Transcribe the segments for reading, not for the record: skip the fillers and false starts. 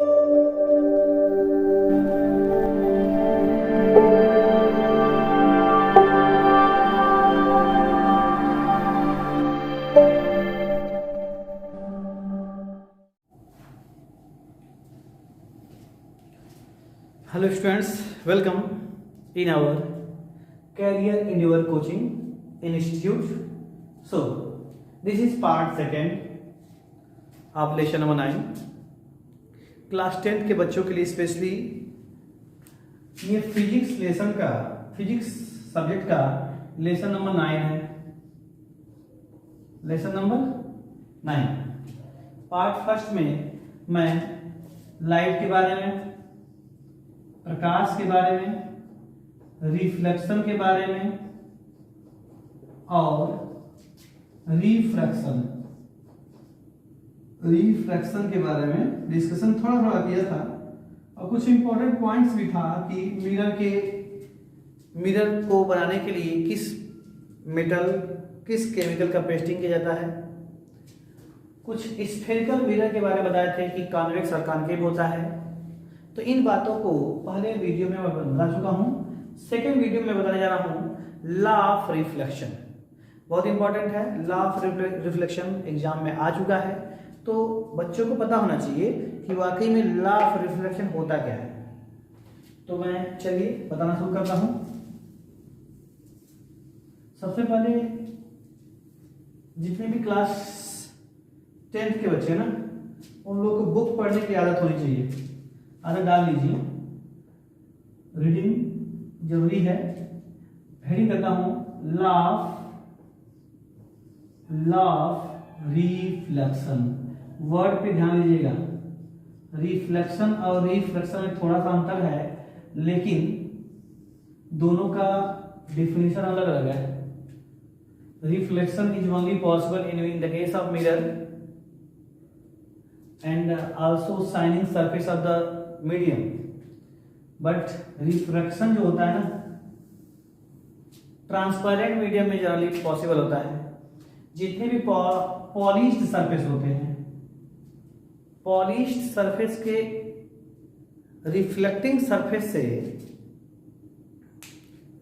Hello students, welcome in our Career Endeavor Coaching Institute. So, this is part second of lesson number 9. Class 10 के बच्चों के लिए specially ये physics subject का lesson number 9 है। Lesson number 9 part first में मैं लाइट के बारे में, प्रकाश के बारे में, रिफ्लेक्शन के बारे में और रिफ्रैक्शन के बारे में डिस्कशन थोड़ा किया था। और कुछ इंपॉर्टेंट पॉइंट्स भी था कि मिरर को बनाने के लिए किस केमिकल का पेस्टिंग किया जाता है। कुछ स्फेरिकल मिरर के बारे में बताए थे कि कॉन्वेक्स और कॉन्केव होता है। तो इन बातों को पहले वीडियो में मैं बता चुका हूं। सेकेंड वीडियो में बताने जा रहा हूं लॉ ऑफ रिफ्लेक्शन, बहुत इंपॉर्टेंट है। लॉ ऑफ रिफ्लेक्शन एग्जाम में आ चुका है, तो बच्चों को पता होना चाहिए कि वाकई में लॉ ऑफ रिफ्लेक्शन होता क्या है। तो मैं चलिए बताना शुरू करता हूं। सबसे पहले जितने भी क्लास 10th के बच्चे ना, उन लोगों को बुक पढ़ने की आदत होनी चाहिए। आदत डाल लीजिए, रीडिंग जरूरी है। हेडिंग करता हूं लॉ ऑफ रिफ्लेक्शन। वर्ड पे ध्यान दीजिएगा, रिफ्लेक्शन और रिफ्लेक्शन में थोड़ा सा अंतर है, लेकिन दोनों का डिफिनेशन अलग अलग है। Reflection is only possible in the case of mirror and also shining surface of the medium, but refraction जो होता है ना, ट्रांसपेरेंट मीडियम में जनरली पॉसिबल होता है। जितने भी पॉलिश्ड सरफेस होते हैं, पॉलिश्ड सरफेस के रिफ्लेक्टिंग सरफेस से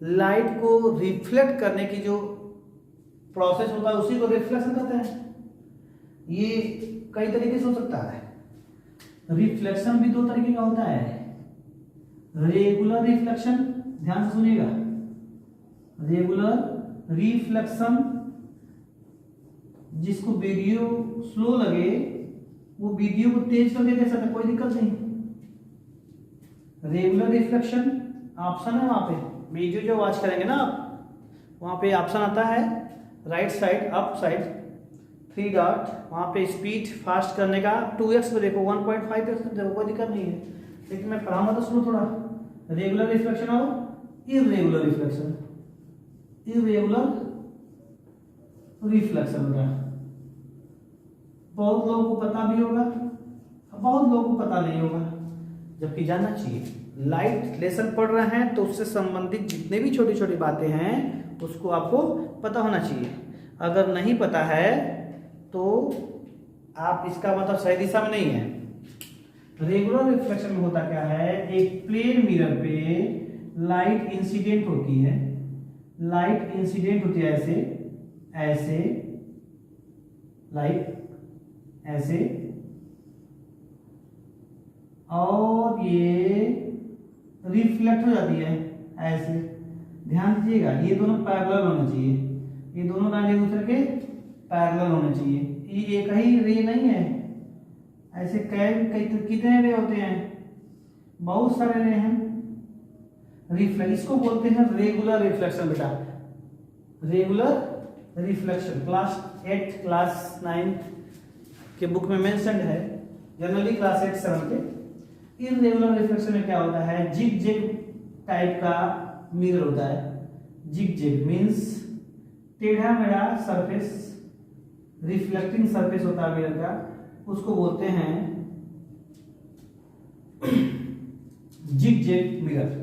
लाइट को रिफ्लेक्ट करने की जो प्रोसेस होता है उसी को रिफ्लेक्शन कहते हैं। ये कई तरीके से हो सकता है। रिफ्लेक्शन भी दो तरीके का होता है। रेगुलर रिफ्लेक्शन, ध्यान से सुनिएगा, रेगुलर रिफ्लेक्शन जिसको वीडियो स्लो लगे वो वीडियो को तेज करके देख सकते, कोई दिक्कत नहीं। रेगुलर रिफ्लेक्शन ऑप्शन है वहां पे, वीडियो जो वॉच करेंगे ना आप, वहां पे ऑप्शन आता है right side, up side 3 dot, वहां पे स्पीड फास्ट करने का 2x पे देखो, 1.5x पे देखो, कोई दिक्कत नहीं है। लेकिन मैं पढ़ाऊंगा तो सुनो थोड़ा। रेगुलर रिफ्लेक्शन और इरेगुलर रिफ्लेक्शन। इरेगुलर रिफ्लेक्शन होगा, बहुत लोगों को पता भी होगा, बहुत लोगों को पता नहीं होगा, जबकि जानना चाहिए। लाइट लेसन पढ़ रहे हैं तो उससे संबंधित जितने भी छोटी छोटी बातें हैं उसको आपको पता होना चाहिए। अगर नहीं पता है तो आप, इसका मतलब सही दिशा में नहीं है। रेगुलर रिफ्लेक्शन में होता क्या है, एक प्लेन मिरर पे लाइट इंसिडेंट होती है। लाइट इंसिडेंट होती है ऐसे लाइट ऐसे, और ये रिफ्लेक्ट हो जाती है ऐसे। ध्यान दीजिएगा, ये दोनों पैरेलल होने चाहिए, ये दोनों लाइन एक दूसरे के पैरेलल होने चाहिए। ये एक ही रे नहीं है, ऐसे कितने रे होते हैं, बहुत सारे रे हैं। इसको बोलते हैं रेगुलर रिफ्लेक्शन बेटा, रेगुलर रिफ्लेक्शन। क्लास 8 क्लास 9 के बुक में मेंशन्ड है, जनरली क्लास 8 7 के। इरेगुलर रिफ्लेक्शन में क्या होता है, जिग जैग टाइप का मिरर होता है। जिग जैग मीन्स टेढ़ा मेढ़ा सरफेस, रिफ्लेक्टिंग सरफेस होता है मिरर का, उसको बोलते हैं जिग जैग मिरर।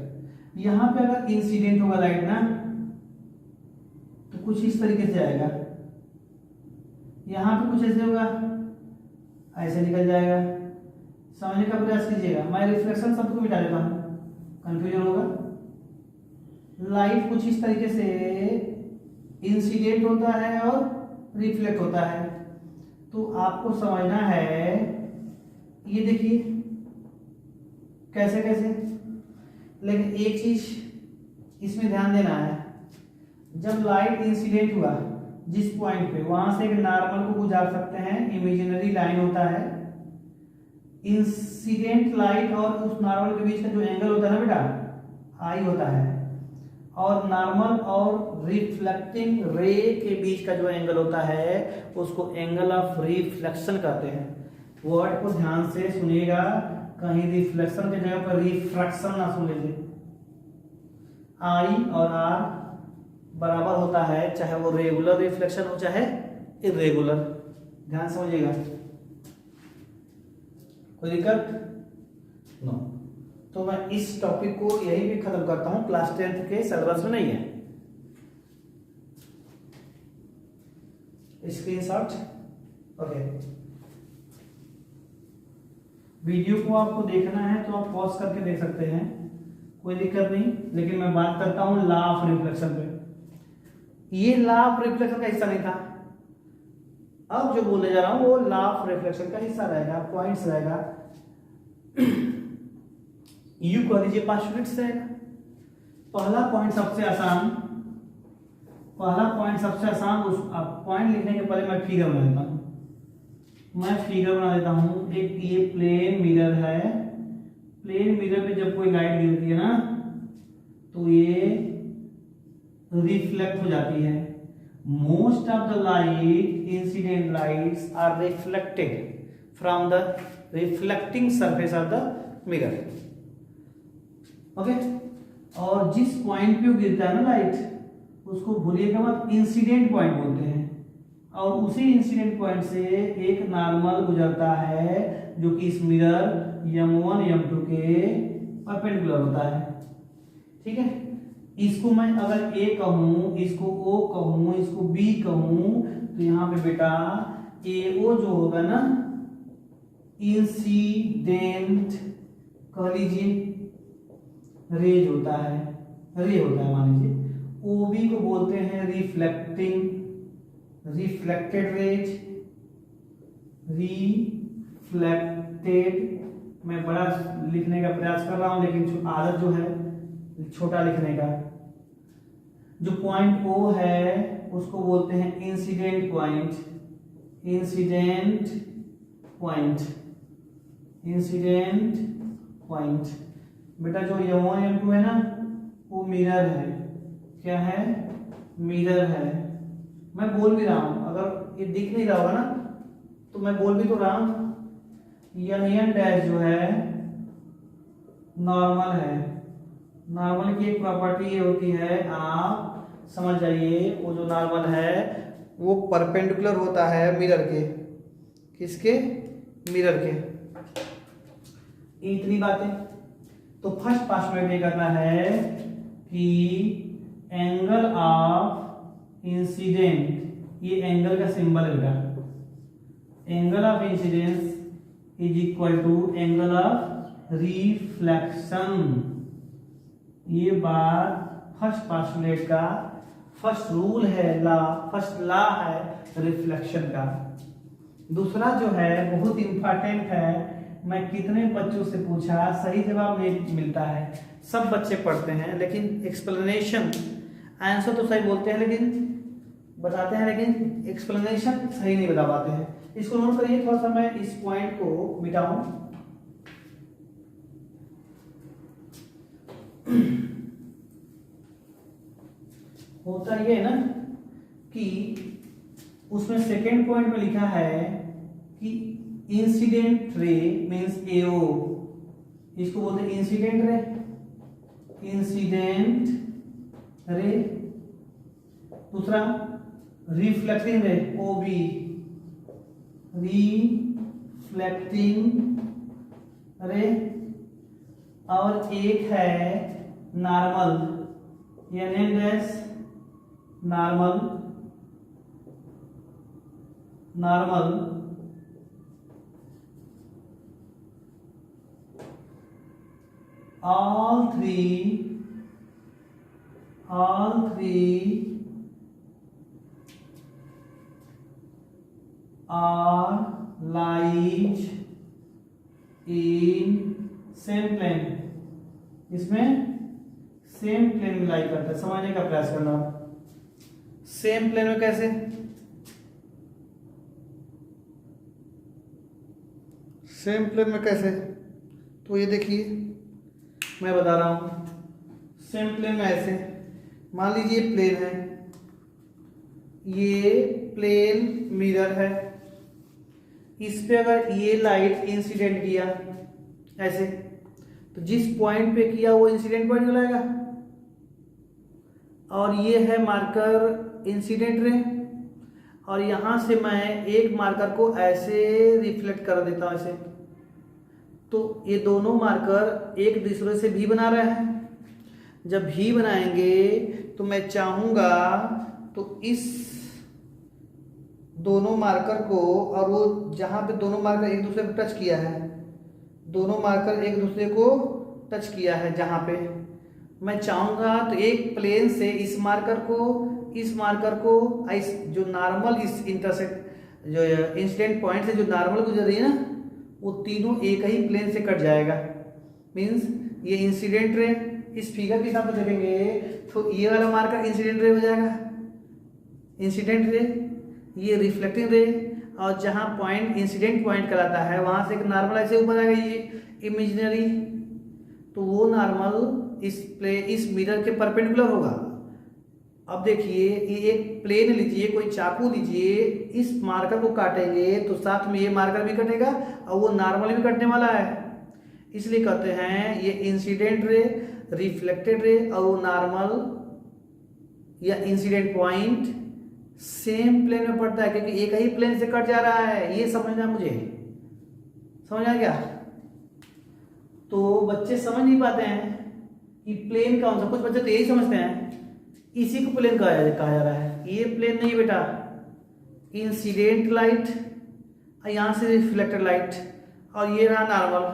यहां पे अगर इंसिडेंट होगा लाइट ना, तो कुछ इस तरीके से आएगा, यहां पे कुछ ऐसे होगा, ऐसे निकल जाएगा, समझने का प्रयास कीजिएगा। मैं रिफ्लेक्शन शब्द को मिटा देता हूँ, कंफ्यूजन होगा। लाइट कुछ इस तरीके से इंसिडेंट होता है और रिफ्लेक्ट होता है, तो आपको समझना है, ये देखिए कैसे कैसे। लेकिन एक चीज इसमें ध्यान देना है, जब लाइट इंसिडेंट हुआ जिस पॉइंट पे, वहां से एक नॉर्मल को गुजार सकते हैं, इमेजिनरी लाइन होता है। इंसिडेंट लाइट और उस नॉर्मल के बीच का जो एंगल होता है ना बेटा, आई होता है। और नॉर्मल और रिफ्लेक्टिंग रे के बीच का जो एंगल होता है उसको एंगल ऑफ रिफ्लेक्शन कहते हैं। वर्ड को ध्यान से सुनिएगा, कहीं रिफ्लेक्शन की जगह पर रिफ्रैक्शन ना सुन लीजिए। आई और आर बराबर होता है, चाहे वो रेगुलर रिफ्लेक्शन हो चाहे इरेगुलर। ध्यान समझिएगा, कोई दिक्कत नो। तो मैं इस टॉपिक को यही भी खत्म करता हूं, क्लास 10th के सिलेबस में नहीं है। Screenshot, okay. वीडियो को आपको देखना है तो आप पॉज करके देख सकते हैं, कोई दिक्कत नहीं। लेकिन मैं बात करता हूं लॉ ऑफ रिफ्लेक्शन पे। ये लॉ ऑफ रिफ्लेक्शन का हिस्सा नहीं था, अब जो बोलने जा रहा हूं वो लॉ ऑफ रिफ्लेक्शन का हिस्सा रहेगा, पॉइंट्स रहेगा। यू कह लीजिए पार्श्विट्स रहेगा। पहला पॉइंट सबसे आसान, उस पॉइंट लिखने के पहले मैं फिगर बना देता हूं। एक ये प्लेन मिरर है। प्लेन मिरर पे जब कोई लाइट गिरती है ना तो ये रिफ्लेक्ट हो जाती है। Most of the light, incident lights are reflected from the reflecting surface of the mirror, okay. और जिस पॉइंट पे गिरता है ना लाइट, उसको भूलिएगा मत, इंसिडेंट पॉइंट बोलते हैं। और उसी इंसिडेंट पॉइंट से एक नॉर्मल गुजरता है जो कि इस मिरर M1 M2 के परपेंडिकुलर होता है, ठीक है। इसको मैं अगर A कहूं, इसको O कहूं, इसको B कहूं, तो यहाँ पे बेटा AO जो होगा ना, इंसिडेंट कह लीजिए, रेज होता है, मान लीजिए। OB को बोलते हैं रिफ्लेक्टेड रेज, मैं बड़ा लिखने का प्रयास कर रहा हूं, लेकिन आदत जो है छोटा लिखने का। जो पॉइंट O है उसको बोलते हैं इंसिडेंट पॉइंट। बेटा जो M1 M2 है ना, वो मिरर है। क्या है? मिरर है। मैं बोल भी रहा हूं, अगर ये दिख नहीं रहा होगा ना तो मैं बोल भी तो रहा हूं। N डैश जो है नॉर्मल है। नॉर्मल की एक प्रॉपर्टी ये होती है, आप समझ जाइए, वो जो नॉर्मल है वो परपेंडिकुलर होता है मिरर के। किसके? मिरर के। इतनी बातें। तो फर्स्ट पास में ये करना है कि एंगल ऑफ इंसिडेंट, ये एंगल का सिंबल है बेटा। Angle of incidence is equal to angle of reflection. ये बात फर्स्ट पास्टुलेट का फर्स्ट रूल है, फर्स्ट लॉ है रिफ्लेक्शन का। दूसरा जो है बहुत इंपॉर्टेंट है, मैं कितने बच्चों से पूछा, सही जवाब नहीं मिलता है। सब बच्चे पढ़ते हैं लेकिन एक्सप्लेनेशन, आंसर तो सही बोलते हैं लेकिन बताते हैं, लेकिन एक्सप्लेनेशन सही नहीं बता पाते हैं। इसको नोट करिए, थोड़ा सा मैं इस पॉइंट को मिटाऊं। होता ये है ना कि उसमें सेकेंड पॉइंट में लिखा है कि इंसिडेंट रे मींस AO, इसको बोलते हैं इंसिडेंट रे। दूसरा रिफ्लेक्टिंग रे OB, रिफ्लेक्टिंग रे। और एक है normal, NN normal all three are lies in same plane। इसमें सेम प्लेन में लाई करता है, समझने का प्रयास करना। सेम प्लेन में कैसे? सेम प्लेन में कैसे? तो ये देखिए मैं बता रहा हूं, सेम प्लेन में ऐसे मान लीजिए प्लेन है, ये प्लेन मिरर है, इस पे अगर ये लाइट इंसिडेंट किया ऐसे, तो जिस पॉइंट पे किया वो इंसिडेंट पॉइंट कहलाएगा, और ये है मार्कर इंसिडेंट रे, और यहां से मैं एक मार्कर को ऐसे रिफ्लेक्ट कर देता हूं ऐसे, तो ये दोनों मार्कर एक दूसरे से भी बना रहे हैं। जब भी बनाएंगे तो मैं चाहूंगा तो इस दोनों मार्कर को, और वो जहां पे दोनों मार्कर एक दूसरे को टच किया है, दोनों मार्कर एक दूसरे को टच किया है, जहां पे मैं चाहूंगा तो एक प्लेन से इस मार्कर को इस जो नॉर्मल इस इंटरसेक्ट जो इंसिडेंट पॉइंट से जो नॉर्मल गुजर रही है ना, वो तीनों एक ही प्लेन से कट जाएगा। मींस ये इंसिडेंट रे, इस फिगर के हिसाब से देखेंगे तो ये वाला मार्कर इंसिडेंट रे हो जाएगा, इंसिडेंट रे, ये रिफ्लेक्टिंग रे, और जहां पॉइंट इंसिडेंट पॉइंट कहलाता है वहां से एक नॉर्मल ऐसे ऊपर आएगा, ये इमेजिनरी, तो वो नॉर्मल इस मिरर के परपेंडिकुलर होगा। अब देखिए ये एक प्लेन लीजिए, कोई चाकू लीजिए, इस मार्कर को काटेंगे तो साथ में ये मार्कर भी कटेगा और वो नॉर्मल भी कटने वाला है, इसलिए कहते हैं ये इंसिडेंट रे, रिफ्लेक्टेड रे और वो नॉर्मल या इंसिडेंट पॉइंट सेम प्लेन में पड़ता है, क्योंकि एक ही प्लेन से कट जा रहा है। ये समझना मुझे, समझ आ गया? तो बच्चे समझ नहीं पाते हैं कि प्लेन कौन सा, कुछ बच्चे तो यही समझते हैं इसी को प्लेन कहा जा रहा है। ये प्लेन नहीं बेटा, इंसिडेंट लाइट, यहां से रिफ्लेक्टेड लाइट, और ये रहा नॉर्मल,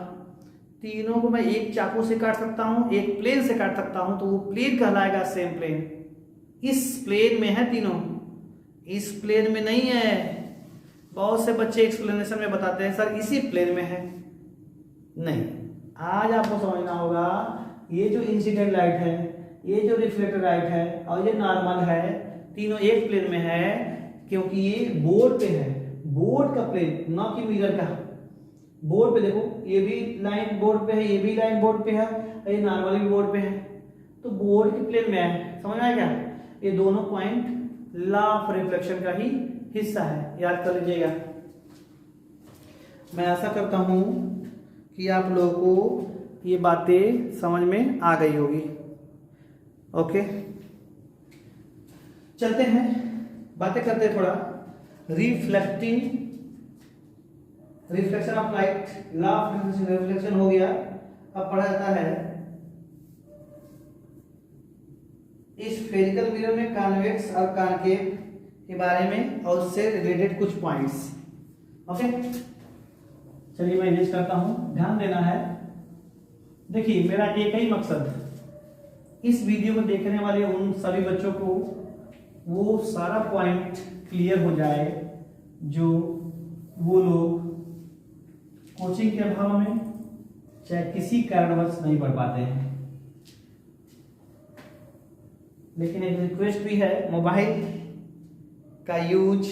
तीनों को मैं एक चाकू से काट सकता हूं, एक प्लेन से काट सकता हूं, तो वो प्लेन कहलाएगा सेम प्लेन। इस प्लेन में है तीनों, इस प्लेन में नहीं है। बहुत से बच्चे एक्सप्लेनेशन में बताते हैं सर इसी प्लेन में है, नहीं। आज आपको समझना होगा ये जो इंसिडेंट लाइट है, ये जो रिफ्लेक्टेड लाइट है और ये नॉर्मल है, तीनों एक प्लेन में है, क्योंकि ये बोर्ड पे है, बोर्ड का प्लेन, ना कि मिरर का। बोर्ड पे देखो, ये भी लाइन बोर्ड पे है, ये भी लाइन बोर्ड पे है, ये नॉर्मल भी बोर्ड पे है, तो बोर्ड के प्लेन में है। समझ आया क्या? ये दोनों पॉइंट लॉ ऑफ रिफ्लेक्शन का ही हिस्सा है, याद कर लीजिएगा। मैं आशा करता हूं कि आप लोगों को ये बातें समझ में आ गई होगी। ओके, चलते हैं, बातें करते हैं थोड़ा reflection of light, law of reflection हो गया। अब पढ़ा जाता है स्फेरिकल मिरर में कॉन्वेक्स और कॉनकेव के बारे में और उससे रिलेटेड कुछ पॉइंट्स। ओके, चलिए मैं इरेज करता हूं, ध्यान देना है। देखिए मेरा एक ही मकसद, इस वीडियो को देखने वाले उन सभी बच्चों को वो सारा पॉइंट क्लियर हो जाए जो वो लोग कोचिंग के अभाव में चाहे किसी कारणवश नहीं पढ़ पाते हैं। लेकिन एक रिक्वेस्ट भी है, मोबाइल का यूज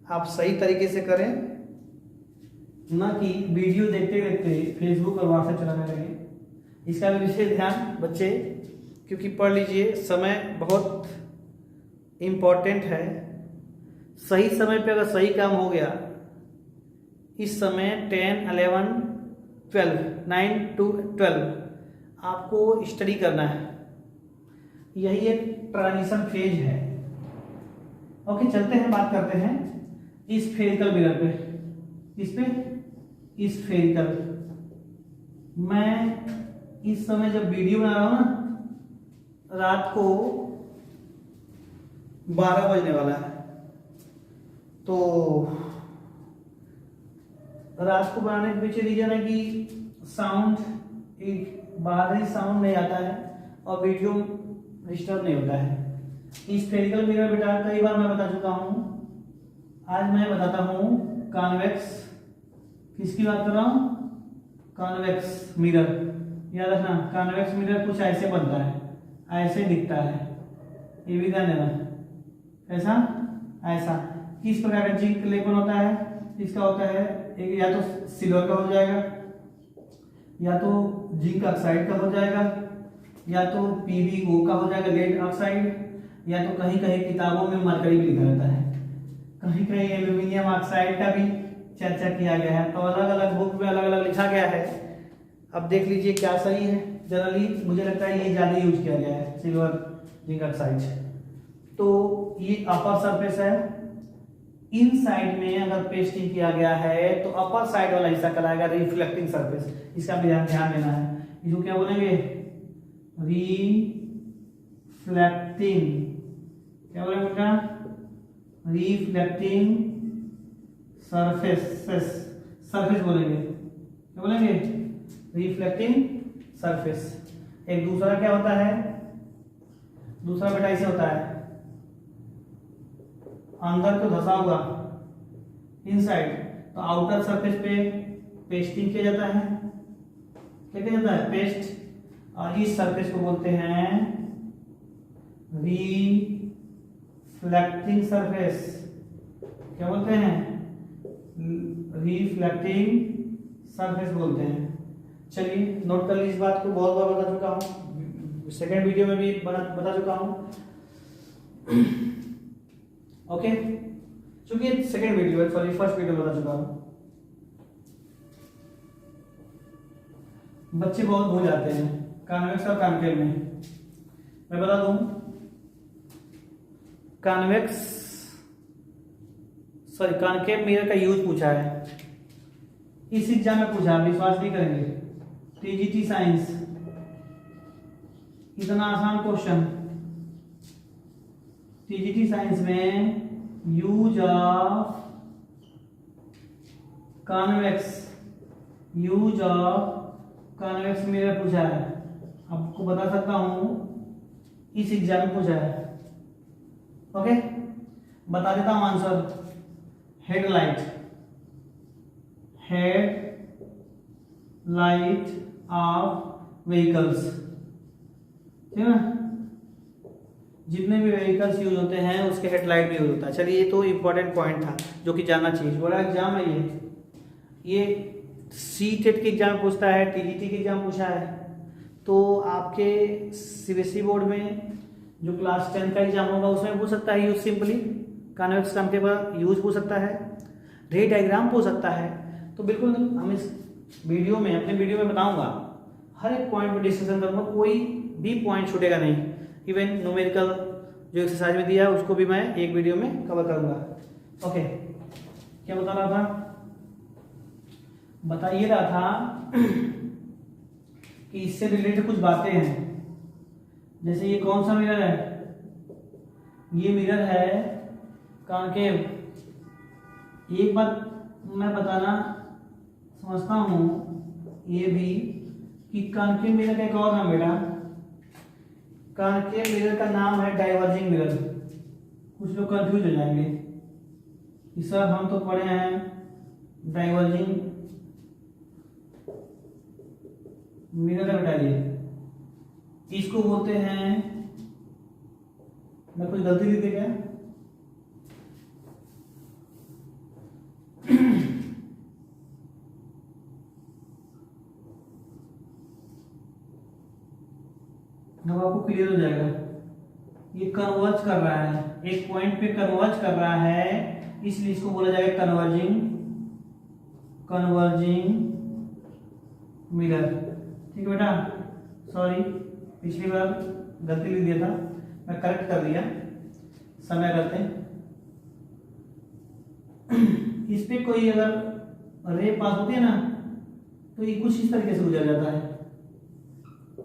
आप सही तरीके से करें, ना कि वीडियो देखते देखते फेसबुक और व्हाट्सएप चलाने लगे। इसका भी विशेष ध्यान बच्चे, क्योंकि पढ़ लीजिए, समय बहुत इम्पोर्टेंट है। सही समय पे अगर सही काम हो गया, इस समय 10, 11, 12, 9 to 12 आपको स्टडी करना है, यही एक ट्रांजिशन फेज है। ओके, चलते हैं, बात करते हैं स्फेरिकल मिरर पे। इस पे स्फेरिकल, मैं इस समय जब वीडियो बना रहा हूं ना, रात को 12 बजने वाला है, तो रात को बनाने के पीछे रीजन है कि साउंड एक बाहरी साउंड नहीं आता है और वीडियो डिस्टर्ब नहीं होता है। स्फेरिकल मिरर बेटा कई बार मैं बता चुका हूँ, आज मैं बताता हूँ कॉन्वेक्स। किसकी बात कर रहा हूँ? Convex mirror. याद रखना कॉन्वेक्स मिरर कुछ ऐसे बनता है, ऐसे दिखता है, ये भी ध्यान देना। कैसा? ऐसा। किस प्रकार का जिंक लेपन होता है? इसका होता है एक या तो सिल्वर का हो जाएगा, या तो जिंक ऑक्साइड का हो जाएगा, या तो PbO का हो जाएगा लेड ऑक्साइड, या तो कहीं कहीं किताबों में मरकरी भी लिखा रहता है, कहीं कहीं एल्यूमिनियम ऑक्साइड का भी चर्चा किया गया है। तो अलग अलग बुक में अलग अलग लिखा गया है। अब देख लीजिए क्या सही है। जनरली मुझे लगता है ये ज़्यादा यूज किया गया है, सिल्वर जिंक ऑक्साइड। तो ये अपर सरफेस है। इन साइड में अगर पेस्टिंग किया गया है तो अपर साइड वाला हिस्सा कहलाएगा रिफ्लेक्टिंग सरफेस। इसका भी ध्यान देना है। इसको क्या बोलेंगे? रिफ्लेक्टिंग। क्या बोलेंगे बेटा? Reflecting surface. सरफेस बोलेंगे। क्या बोलेंगे? Reflecting surface. एक दूसरा क्या होता है? दूसरा बेटा ऐसे होता है, अंदर को धसा हुआ इनसाइड, तो आउटर सरफेस पे पेस्टिंग किया जाता है। क्या किया जाता है? पेस्ट। और इस सरफेस को बोलते हैं रिफ्लेक्टिंग सरफेस। क्या बोलते हैं? रिफ्लेक्टिंग सरफेस बोलते हैं। चलिए नोट कर लीजिए इस बात को, बहुत बार बता चुका हूँ, सेकेंड वीडियो में भी बता चुका हूँ। ओके, चूंकि सेकेंड वीडियो है, सॉरी फर्स्ट वीडियो बता चुका हूँ। बच्चे बहुत भूल जाते हैं कॉन्वेक्स और कॉन्केव में। मैं बता दूं, कॉन्केव मिरर का यूज पूछा है इस एग्जाम में, पूछा, विश्वास नहीं करेंगे। TGT साइंस, इतना आसान क्वेश्चन। TGT साइंस में यूज ऑफ कॉन्वेक्स मिरर पूछा है। आपको बता सकता हूं इस एग्जाम में पूछा है। ओके, बता देता हूं आंसर। हेडलाइट ऑफ व्हीकल्स, ठीक है ना? जितने भी व्हीकल्स यूज होते हैं उसके हेडलाइट भी यूज होता है। चलिए ये तो इंपॉर्टेंट पॉइंट था जो कि जानना चाहिए। बड़ा एग्जाम है ये CTET के एग्जाम पूछता है, TGT के एग्जाम पूछा है। तो आपके CBSE बोर्ड में जो क्लास 10 का एग्जाम होगा उसमें पूछ सकता है use simply convex concave use पूछ सकता है, रे डायग्राम पूछ सकता है। तो बिल्कुल हम इस वीडियो में, अपने वीडियो में बताऊंगा, हर एक पॉइंट पर डिस्कशन करूंगा, कोई भी पॉइंट छूटेगा नहीं। इवन न्यूमेरिकल जो एक्सरसाइज में दिया है उसको भी मैं एक वीडियो में कवर करूंगा। ओके, क्या बता रहा था? बता ये रहा था कि इससे रिलेटेड कुछ बातें हैं। जैसे ये कौन सा मिरर है? ये मिरर है कॉन्केव। एक बात मैं बताना समझता हूँ ये भी कि कॉन्केव मिरर का एक और नाम बेटा, कॉन्केव मिरर का नाम है डाइवर्जिंग मिरर। कुछ लोग कंफ्यूज हो जाएंगे कि सर हम तो पढ़े हैं डाइवर्जिंग मिरर है बेटा। ये इसको बोलते हैं, मैं कुछ गलती लिख दिया क्या? अब आपको क्लियर हो जाएगा। ये कन्वर्ज कर रहा है, एक पॉइंट पे कन्वर्ज कर रहा है, इसलिए इसको बोला जाएगा कन्वर्जिंग मिरर। ठीक है बेटा, सॉरी पिछली बार गलती लिख दिया था, मैं करेक्ट कर दिया समय करते। इस पे कोई अगर रे पास होती है ना तो ये कुछ इस तरीके से गुजर जाता है।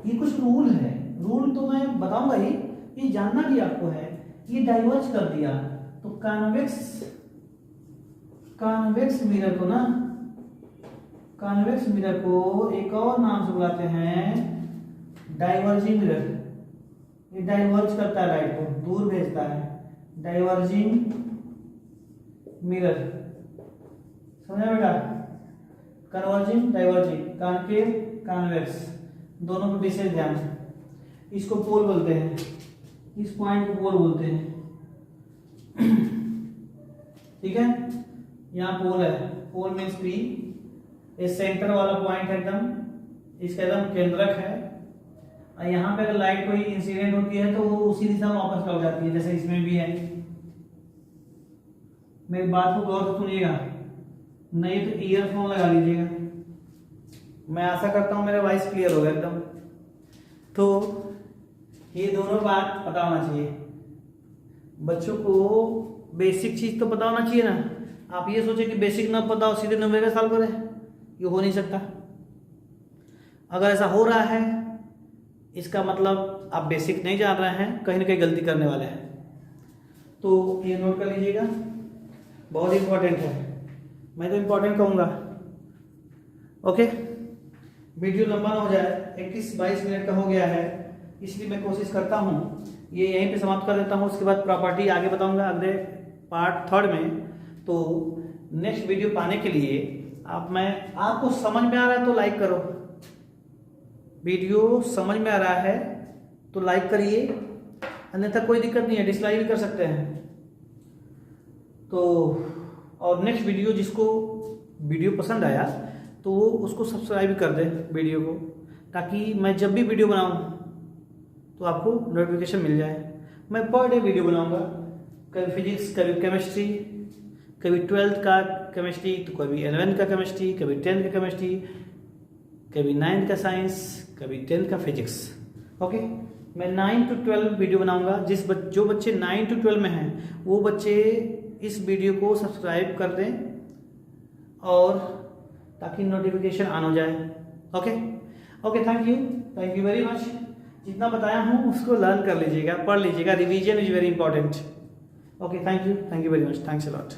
ये कुछ रूल है, रूल तो मैं बताऊंगा ही, ये जानना भी आपको है। ये डाइवर्ज कर दिया तो कॉन्वेक्स मिरर को ना कॉन्वेक्स मिरर को एक और नाम से बुलाते हैं डाइवर्जिंग मिरर। ये डाइवर्ज करता है लाइट को, दूर भेजता है, डाइवर्जिंग मिरर। समझा बेटा? कन्वर्जिंग, डाइवर्जिंग, कॉनकेव, कॉन्वेक्स, दोनों में विशेष ध्यान है। इसको पोल बोलते हैं, इस पॉइंट को पोल बोलते हैं। ठीक है, यहाँ पोल है, पोल मीन्स पी, ये सेंटर वाला पॉइंट है एकदम, इसका एकदम केंद्रक है। और यहाँ पे अगर लाइट कोई इंसिडेंट होती है तो वो उसी दिशा में वापस लौट जाती है, जैसे इसमें भी है। मेरी बात को गौर से सुनिएगा, नहीं तो ईयरफोन लगा लीजिएगा। मैं आशा करता हूँ मेरा वॉइस क्लियर होगा एकदम। तो ये दोनों बात पता होना चाहिए बच्चों को। बेसिक चीज तो पता होना चाहिए ना। आप ये सोचे कि बेसिक ना पता हो सीधे 90 का साल करें, ये हो नहीं सकता। अगर ऐसा हो रहा है इसका मतलब आप बेसिक नहीं जान रहे हैं, कहीं ना कहीं गलती करने वाले हैं। तो ये नोट कर लीजिएगा, बहुत इंपॉर्टेंट है, मैं तो इंपॉर्टेंट कहूँगा। ओके, वीडियो लंबा ना हो जाए, 21-22 मिनट का हो गया है, इसलिए मैं कोशिश करता हूँ ये यहीं पे समाप्त कर देता हूँ। उसके बाद प्रॉपर्टी आगे बताऊँगा अगले पार्ट 3 में। तो नेक्स्ट वीडियो पाने के लिए आपको समझ में आ रहा है तो लाइक करो, वीडियो समझ में आ रहा है तो लाइक करिए, अन्यथा कोई दिक्कत नहीं है, डिसलाइक भी कर सकते हैं। तो और नेक्स्ट वीडियो, जिसको वीडियो पसंद आया तो वो उसको सब्सक्राइब कर दे वीडियो को, ताकि मैं जब भी वीडियो बनाऊँ तो आपको नोटिफिकेशन मिल जाए। मैं पर डे वीडियो बनाऊँगा, कभी फिजिक्स, कभी केमिस्ट्री, कभी 12th का केमिस्ट्री, तो कभी 11th का केमिस्ट्री, कभी 10th का केमिस्ट्री, कभी 9th का साइंस, कभी 10th का फिजिक्स। ओके, मैं 9 to 12 वीडियो बनाऊंगा। जो बच्चे 9 to 12 में हैं वो बच्चे इस वीडियो को सब्सक्राइब कर दें, और ताकि नोटिफिकेशन ऑन हो जाए। Okay okay, thank you very much. जितना बताया हूँ उसको लर्न कर लीजिएगा, पढ़ लीजिएगा, revision is very important. Okay, thank you very much, thanks a lot.